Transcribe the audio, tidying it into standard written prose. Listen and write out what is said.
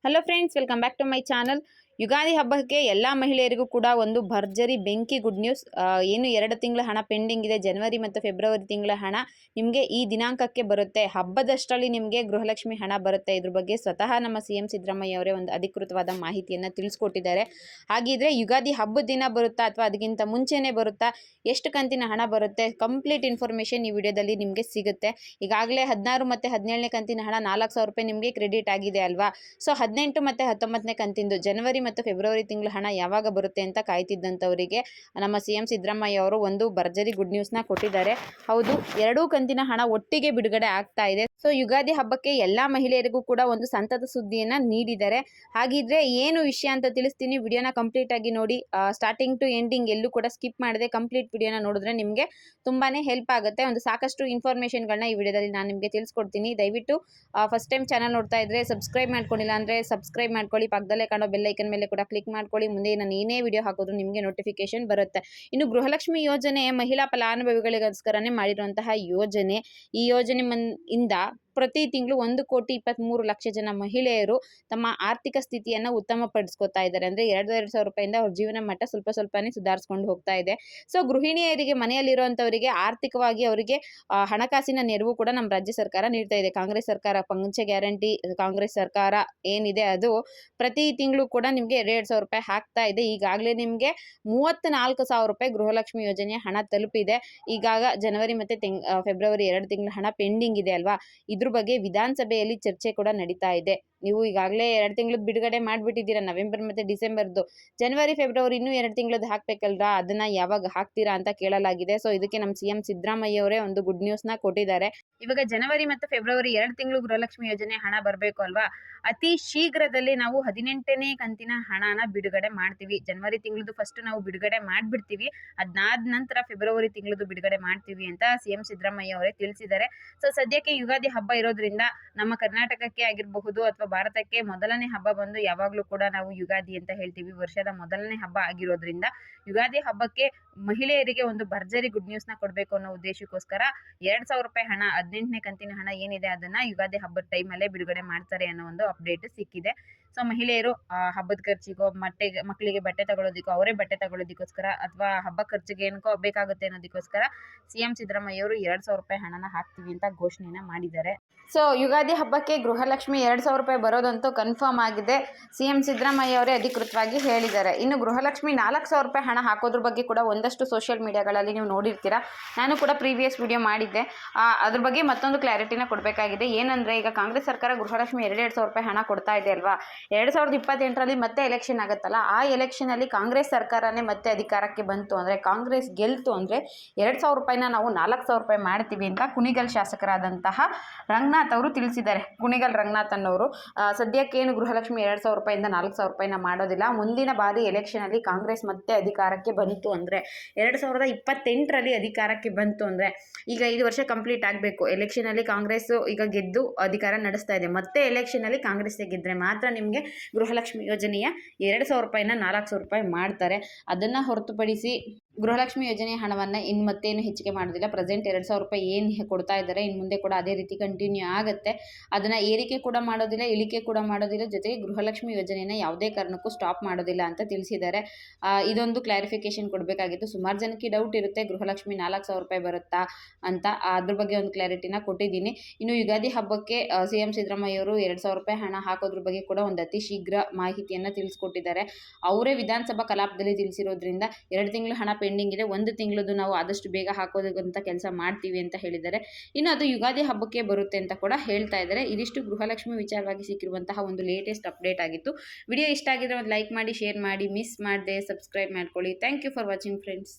Hello friends, welcome back to my channel. Ugadi ಹಬ್ಬಕ್ಕೆ ಎಲ್ಲ ಮಹಿಳೆಯರಿಗೂ ಕೂಡ ಒಂದು ಭರ್ಜರಿ ಬೆಂಕಿ ಗುಡ್ ನ್ಯೂಸ್. ಏನು 2 ತಿಂಗಳ ಹಣ ಪೆಂಡಿಂಗ್ ಇದೆ, ಜನವರಿ ಮತ್ತು ಫೆಬ್ರವರಿ ತಿಂಗಳ ಹಣ ನಿಮಗೆ ಈ ದಿನಾಂಕಕ್ಕೆ ಬರುತ್ತೆ. ಹಬ್ಬದಷ್ಟರಲ್ಲಿ ನಿಮಗೆ ಗೃಹಲಕ್ಷ್ಮಿ ಹಣ ಬರುತ್ತೆ. ಇದ್ರ ಬಗ್ಗೆ ಸ್ವತಃ ನಮ್ಮ CM ಸಿದ್ದರಾಮಯ್ಯ ಅವರೇ ಒಂದು ಅಧಿಕೃತವಾದ ಮಾಹಿತಿಯನ್ನು ತಿಳಿಸ್ಕೊಟ್ಟಿದ್ದಾರೆ. ಹಾಗಿದ್ರೆ ಯುಗಾದಿ ಹಬ್ಬದ ದಿನ ಬರುತ್ತಾ ಅಥವಾ ಅದಕ್ಕಿಂತ ಮುಂಚೆನೇ ಬರುತ್ತಾ, ಎಷ್ಟು ಕಂತಿನ ಹಣ ಬರುತ್ತೆ, ಕಂಪ್ಲೀಟ್ ಇನ್ಫಾರ್ಮೇಷನ್ ಈ ವಿಡಿಯೋದಲ್ಲಿ ನಿಮಗೆ ಸಿಗುತ್ತೆ. ಈಗಾಗಲೇ 16 ಮತ್ತು 17ನೇ ಕಂತಿನ ಹಣ 4,000 ರೂಪಾಯಿ ನಿಮಗೆ ಕ್ರೆಡಿಟ್ ಆಗಿದೆ ಅಲ್ವಾ. ಸೊ 18 ಮತ್ತು 19ನೇ ಕಂತಿಂದು ಜನವರಿ ಮತ್ತು ಫೆಬ್ರವರಿ ತಿಂಗಳ ಹಣ ಯಾವಾಗ ಬರುತ್ತೆ ಅಂತ ಕಾಯ್ತಿದ್ದಂಥವರಿಗೆ ನಮ್ಮ CM ಸಿದ್ದರಾಮಯ್ಯ ಅವರು ಒಂದು ಭರ್ಜರಿ ಗುಡ್ ನ್ಯೂಸ್ನ ಕೊಟ್ಟಿದ್ದಾರೆ. ಹೌದು, 2 ಕಂತಿನ ಹಣ ಒಟ್ಟಿಗೆ ಬಿಡುಗಡೆ ಆಗ್ತಾ ಇದೆ. ಸೊ ಯುಗಾದಿ ಹಬ್ಬಕ್ಕೆ ಎಲ್ಲ ಮಹಿಳೆಯರಿಗೂ ಕೂಡ ಒಂದು ಸಂತದ ಸುದ್ದಿಯನ್ನು ನೀಡಿದ್ದಾರೆ. ಹಾಗಿದ್ರೆ ಏನು ವಿಷಯ ಅಂತ ತಿಳಿಸ್ತೀನಿ. ವಿಡಿಯೋನ ಕಂಪ್ಲೀಟ್ ಆಗಿ ನೋಡಿ, ಸ್ಟಾರ್ಟಿಂಗ್ ಟು ಎಂಡಿಂಗ್ ಎಲ್ಲೂ ಕೂಡ ಸ್ಕಿಪ್ ಮಾಡದೆ ಕಂಪ್ಲೀಟ್ ವಿಡಿಯೋನ ನೋಡಿದ್ರೆ ನಿಮಗೆ ತುಂಬಾನೇ ಹೆಲ್ಪ್ ಆಗುತ್ತೆ. ಒಂದು ಸಾಕಷ್ಟು ಇನ್ಫಾರ್ಮೇಷನ್ಗಳನ್ನ ಈ ವಿಡಿಯೋದಲ್ಲಿ ನಾನು ನಿಮಗೆ ತಿಳಿಸ್ಕೊಡ್ತೀನಿ. ದಯವಿಟ್ಟು ಫಸ್ಟ್ ಟೈಮ್ ಚಾನಲ್ ನೋಡ್ತಾ ಇದ್ರೆ ಸಬ್ಸ್ಕ್ರೈಬ್ ಮಾಡ್ಕೊಂಡಿಲ್ಲ ಅಂದರೆ ಸಬ್ಸ್ಕ್ರೈಬ್ ಮಾಡ್ಕೊಳ್ಳಿ. ಪಕ್ಕದಲ್ಲೇ ಕಾಣೋ ಬೆಲ್ ಐಕನ್ ಮೇಲೆ ಕೂಡ ಕ್ಲಿಕ್ ಮಾಡ್ಕೊಳ್ಳಿ. ಮುಂದೆ ನಾನು ಏನೇ ವಿಡಿಯೋ ಹಾಕೋದು ನಿಮಗೆ ನೋಟಿಫಿಕೇಶನ್ ಬರುತ್ತೆ. ಇನ್ನು ಗೃಹಲಕ್ಷ್ಮಿ ಯೋಜನೆ ಮಹಿಳಾ ಫಲಾನುಭವಿಗಳಿಗೋಸ್ಕರನೇ ಮಾಡಿರುವಂತಹ ಯೋಜನೆ. ಈ ಯೋಜನೆ ಇಂದ ಪ್ರತಿ ತಿಂಗಳು 1,23,00,000 ಜನ ಮಹಿಳೆಯರು ತಮ್ಮ ಆರ್ಥಿಕ ಸ್ಥಿತಿಯನ್ನು ಉತ್ತಮಪಡಿಸ್ಕೊತಾ ಇದ್ದಾರೆ. ಅಂದರೆ 2,000 ರೂಪಾಯಿಂದ ಅವ್ರ ಜೀವನ ಮಟ್ಟ ಸ್ವಲ್ಪನೇ ಸುಧಾರಿಸ್ಕೊಂಡು ಹೋಗ್ತಾ ಇದೆ. ಸೊ ಗೃಹಿಣಿಯರಿಗೆ, ಮನೆಯಲ್ಲಿರುವಂಥವರಿಗೆ ಆರ್ಥಿಕವಾಗಿ ಅವರಿಗೆ ಹಣಕಾಸಿನ ನೆರವು ಕೂಡ ನಮ್ಮ ರಾಜ್ಯ ಸರ್ಕಾರ ನೀಡ್ತಾ ಇದೆ. ಕಾಂಗ್ರೆಸ್ ಸರ್ಕಾರ ಪಂಚ ಗ್ಯಾರಂಟಿ ಕಾಂಗ್ರೆಸ್ ಸರ್ಕಾರ ಏನಿದೆ ಅದು ಪ್ರತಿ ತಿಂಗಳು ಕೂಡ ನಿಮಗೆ 2,000 ರೂಪಾಯಿ ಹಾಕ್ತಾ ಇದೆ. ಈಗಾಗಲೇ ನಿಮಗೆ 34,000 ರೂಪಾಯಿ ಗೃಹಲಕ್ಷ್ಮಿ ಯೋಜನೆಯ ಹಣ ತಲುಪಿದೆ. ಈಗಾಗ ಜನವರಿ ಮತ್ತು ಫೆಬ್ರವರಿ 2 ತಿಂಗಳ ಹಣ ಪೆಂಡಿಂಗ್ ಇದೆ ಅಲ್ವಾ. ಇದ್ರ ಬಗ್ಗೆ ವಿಧಾನಸಭೆಯಲ್ಲಿ ಚರ್ಚೆ ಕೂಡ ನಡೀತಾ ಇದೆ. ನೀವು ಈಗಾಗಲೇ 2 ತಿಂಗಳದ್ದು ಬಿಡುಗಡೆ ಮಾಡಿಬಿಟ್ಟಿದ್ದೀರಾ, ನವೆಂಬರ್ ಮತ್ತು ಡಿಸೆಂಬರ್ದು. ಜನವರಿ ಫೆಬ್ರವರಿ ಇನ್ನೂ 2 ತಿಂಗಳದ್ದು ಹಾಕ್ಬೇಕಲ್ರಾ, ಅದನ್ನ ಯಾವಾಗ ಹಾಕ್ತೀರಾ ಅಂತ ಕೇಳಲಾಗಿದೆ. ಸೊ ಇದಕ್ಕೆ ನಮ್ಮ CM ಸಿದ್ದರಾಮಯ್ಯ ಅವರೇ ಒಂದು ಗುಡ್ ನ್ಯೂಸ್ನ ಕೊಟ್ಟಿದ್ದಾರೆ. ಇವಾಗ ಜನವರಿ ಮತ್ತು ಫೆಬ್ರವರಿ 2 ತಿಂಗಳು ಗೃಹಲಕ್ಷ್ಮಿ ಯೋಜನೆ ಹಣ ಬರಬೇಕು ಅಲ್ವಾ. ಅತಿ ಶೀಘ್ರದಲ್ಲಿ ನಾವು 18ನೇ ಕಂತಿನ ಹಣನ ಬಿಡುಗಡೆ ಮಾಡ್ತೀವಿ. ಜನವರಿ ತಿಂಗಳದ್ದು ಫಸ್ಟ್ ನಾವು ಬಿಡುಗಡೆ ಮಾಡಿಬಿಡ್ತೀವಿ. ಅದಾದ ನಂತರ ಫೆಬ್ರವರಿ ತಿಂಗಳದ್ದು ಬಿಡುಗಡೆ ಮಾಡ್ತೀವಿ ಅಂತ CM ಸಿದ್ದರಾಮಯ್ಯ ಅವರೇ ತಿಳಿಸಿದ್ದಾರೆ. ಸೊ ಸದ್ಯಕ್ಕೆ ಯುಗಾದಿ ಹಬ್ಬ ಇರೋದ್ರಿಂದ ನಮ್ಮ ಕರ್ನಾಟಕಕ್ಕೆ ಆಗಿರಬಹುದು ಅಥವಾ ಭಾರತಕ್ಕೆ ಮೊದಲನೇ ಹಬ್ಬ ಬಂದು ಯಾವಾಗಲೂ ಕೂಡ ನಾವು ಯುಗಾದಿ ಅಂತ ಹೇಳ್ತೀವಿ. ವರ್ಷದ ಮೊದಲನೇ ಹಬ್ಬ ಆಗಿರೋದ್ರಿಂದ ಯುಗಾದಿ ಹಬ್ಬಕ್ಕೆ ಮಹಿಳೆಯರಿಗೆ ಒಂದು ಭರ್ಜರಿ ಗುಡ್ ನ್ಯೂಸ್ನ ಕೊಡಬೇಕು ಅನ್ನೋ ಉದ್ದೇಶಕ್ಕೋಸ್ಕರ 2,000 ರೂಪಾಯಿ ಹಣ, 18ನೇ ಕಂತಿನ ಹಣ ಏನಿದೆ ಅದನ್ನ ಯುಗಾದಿ ಹಬ್ಬದ ಟೈಮಲ್ಲೇ ಬಿಡುಗಡೆ ಮಾಡ್ತಾರೆ ಅನ್ನೋ ಒಂದು ಅಪ್ಡೇಟ್ ಸಿಕ್ಕಿದೆ. ಸೊ ಮಹಿಳೆಯರು ಹಬ್ಬದ ಖರ್ಚಿಗೋ, ಮಕ್ಕಳಿಗೆ ಬಟ್ಟೆ ತಗೊಳ್ಳೋದಿಕ್ಕೋ, ಅವರೇ ಬಟ್ಟೆ ತಗೊಳ್ಳೋದಕ್ಕೋಸ್ಕರ ಅಥವಾ ಹಬ್ಬ ಖರ್ಚಿಗೆ ಏನಕ್ಕೋ ಬೇಕಾಗುತ್ತೆ ಅನ್ನೋದಕ್ಕೋಸ್ಕರ CM ಸಿದ್ದರಾಮಯ್ಯ ಅವರು 2,000 ರೂಪಾಯಿ ಹಣನ ಹಾಕ್ತೀವಿ ಅಂತ ಘೋಷಣೆನ ಮಾಡಿದ್ದಾರೆ. ಸೊ ಯುಗಾದಿ ಹಬ್ಬಕ್ಕೆ ಗೃಹಲಕ್ಷ್ಮಿ 2,000 ರೂಪಾಯಿ ಬರೋದಂತೂ ಕನ್ಫರ್ಮ್ ಆಗಿದೆ. CM ಸಿದ್ದರಾಮಯ್ಯ ಅವರೇ ಅಧಿಕೃತವಾಗಿ ಹೇಳಿದ್ದಾರೆ. ಇನ್ನು ಗೃಹಲಕ್ಷ್ಮಿ 4,000 ರೂಪಾಯಿ ಹಣ ಹಾಕೋದ್ರ ಬಗ್ಗೆ ಕೂಡ ಒಂದಷ್ಟು ಸೋಷಿಯಲ್ ಮೀಡಿಯಾಗಳಲ್ಲಿ ನೀವು ನೋಡಿರ್ತೀರಾ. ನಾನು ಕೂಡ ಪ್ರೀವಿಯಸ್ ವಿಡಿಯೋ ಮಾಡಿದ್ದೆ. ಅದ್ರ ಬಗ್ಗೆ ಮತ್ತೊಂದು ಕ್ಲಾರಿಟಿನ ಕೊಡಬೇಕಾಗಿದೆ. ಏನಂದರೆ, ಈಗ ಕಾಂಗ್ರೆಸ್ ಸರ್ಕಾರ ಗೃಹಲಕ್ಷ್ಮಿ 2,000 ರೂಪಾಯಿ ಹಣ ಕೊಡ್ತಾ ಇದೆ ಅಲ್ವಾ. 2028ರಲ್ಲಿ ಮತ್ತೆ ಎಲೆಕ್ಷನ್ ಆಗುತ್ತಲ್ಲ, ಆ ಎಲೆಕ್ಷನಲ್ಲಿ ಕಾಂಗ್ರೆಸ್ ಸರ್ಕಾರನೇ ಮತ್ತೆ ಅಧಿಕಾರಕ್ಕೆ ಬಂತು ಅಂದರೆ, ಕಾಂಗ್ರೆಸ್ ಗೆಲ್ತು ಅಂದರೆ 2,000 ರೂಪಾಯಿನ ನಾವು 4,000 ರೂಪಾಯಿ ಮಾಡ್ತೀವಿ ಅಂತ ಕುಣಿಗಲ್ ಶಾಸಕರಾದಂತಹ ರಂಗನಾಥ್ ಅವರು ತಿಳಿಸಿದ್ದಾರೆ. ಕುಣಿಗಲ್ ರಂಗನಾಥ್ ಅನ್ನೋರು ಸದ್ಯಕ್ಕೇನು ಗೃಹಲಕ್ಷ್ಮಿ 2,000 ರೂಪಾಯಿಂದ 4,000 ರೂಪಾಯಿನ ಮಾಡೋದಿಲ್ಲ. ಮುಂದಿನ ಬಾರಿ ಎಲೆಕ್ಷನಲ್ಲಿ ಕಾಂಗ್ರೆಸ್ ಮತ್ತೆ ಅಧಿಕಾರಕ್ಕೆ ಬಂತು ಅಂದರೆ, 2028ರಲ್ಲಿ ಅಧಿಕಾರಕ್ಕೆ ಬಂತು ಅಂದರೆ, ಈಗ 5 ವರ್ಷ ಕಂಪ್ಲೀಟ್ ಆಗಬೇಕು. ಎಲೆಕ್ಷನಲ್ಲಿ ಕಾಂಗ್ರೆಸ್ ಈಗ ಗೆದ್ದು ಅಧಿಕಾರ ನಡೆಸ್ತಾ ಇದೆ. ಮತ್ತೆ ಎಲೆಕ್ಷನಲ್ಲಿ ಕಾಂಗ್ರೆಸ್ ಗೆದ್ದರೆ ಮಾತ್ರ ನಿಮಗೆ ಗೃಹಲಕ್ಷ್ಮಿ ಯೋಜನೆಯ 2,000 ರೂಪಾಯಿನ 4,000 ರೂಪಾಯಿ ಮಾಡ್ತಾರೆ. ಅದನ್ನು ಹೊರತುಪಡಿಸಿ ಗೃಹಲಕ್ಷ್ಮಿ ಯೋಜನೆಯ ಹಣವನ್ನು ಇನ್ನು ಮತ್ತೇನು ಹೆಚ್ಚಿಗೆ ಮಾಡೋದಿಲ್ಲ. ಪ್ರೆಸೆಂಟ್ 2,000 ರೂಪಾಯಿ ಏನು ಕೊಡ್ತಾ ಇದ್ದಾರೆ, ಇನ್ನು ಮುಂದೆ ಕೂಡ ಅದೇ ರೀತಿ ಕಂಟಿನ್ಯೂ ಆಗುತ್ತೆ. ಅದನ್ನು ಏರಿಕೆ ಕೂಡ ಮಾಡೋದಿಲ್ಲ, ಇಳಿಕೆ ಕೂಡ ಮಾಡೋದಿಲ್ಲ. ಜೊತೆಗೆ ಗೃಹಲಕ್ಷ್ಮಿ ಯೋಜನೆಯನ್ನು ಯಾವುದೇ ಕಾರಣಕ್ಕೂ ಸ್ಟಾಪ್ ಮಾಡೋದಿಲ್ಲ ಅಂತ ತಿಳಿಸಿದ್ದಾರೆ. ಇದೊಂದು ಕ್ಲಾರಿಫಿಕೇಶನ್ ಕೊಡಬೇಕಾಗಿತ್ತು. ಸುಮಾರು ಜನಕ್ಕೆ ಡೌಟ್ ಇರುತ್ತೆ, ಗೃಹಲಕ್ಷ್ಮಿ 4,000 ರೂಪಾಯಿ ಬರುತ್ತಾ ಅಂತ. ಅದ್ರ ಬಗ್ಗೆ ಒಂದು ಕ್ಲಾರಿಟಿನ ಕೊಟ್ಟಿದ್ದೀನಿ. ಇನ್ನು ಯುಗಾದಿ ಹಬ್ಬಕ್ಕೆ CM ಸಿದ್ದರಾಮಯ್ಯ ಅವರು 2,000 ರೂಪಾಯಿ ಹಣ ಹಾಕೋದ್ರ ಬಗ್ಗೆ ಕೂಡ ಒಂದು ಅತಿ ಶೀಘ್ರ ಮಾಹಿತಿಯನ್ನು ತಿಳಿಸ್ಕೊಟ್ಟಿದ್ದಾರೆ. ಅವರೇ ವಿಧಾನಸಭಾ ಕಲಾಪದಲ್ಲಿ ತಿಳಿಸಿರೋದ್ರಿಂದ 2 ತಿಂಗಳು ಹಣ ಪೆಂಡಿಂಗ್ ಇದೆ, 1 ತಿಂಗಳದ್ದು ನಾವು ಆದಷ್ಟು ಬೇಗ ಹಾಕೋದಂತ ಕೆಲಸ ಮಾಡ್ತೀವಿ ಅಂತ ಹೇಳಿದ್ದಾರೆ. ಇನ್ನು ಅದು ಯುಗಾದಿ ಹಬ್ಬಕ್ಕೆ ಬರುತ್ತೆ ಅಂತ ಕೂಡ ಹೇಳ್ತಾ ಇದ್ದಾರೆ. ಇದಿಷ್ಟು ಗೃಹಲಕ್ಷ್ಮಿ ವಿಚಾರವಾಗಿ ಸಿಕ್ಕಿರುವಂತಹ ಒಂದು ಲೇಟೆಸ್ಟ್ ಅಪ್ಡೇಟ್ ಆಗಿತ್ತು. ವಿಡಿಯೋ ಇಷ್ಟ ಆಗಿದ್ರೆ ಒಂದು ಲೈಕ್ ಮಾಡಿ, ಶೇರ್ ಮಾಡಿ, ಮಿಸ್ ಮಾಡದೆ ಸಬ್ಸ್ಕ್ರೈಬ್ ಮಾಡ್ಕೊಳ್ಳಿ. Thank you for watching friends.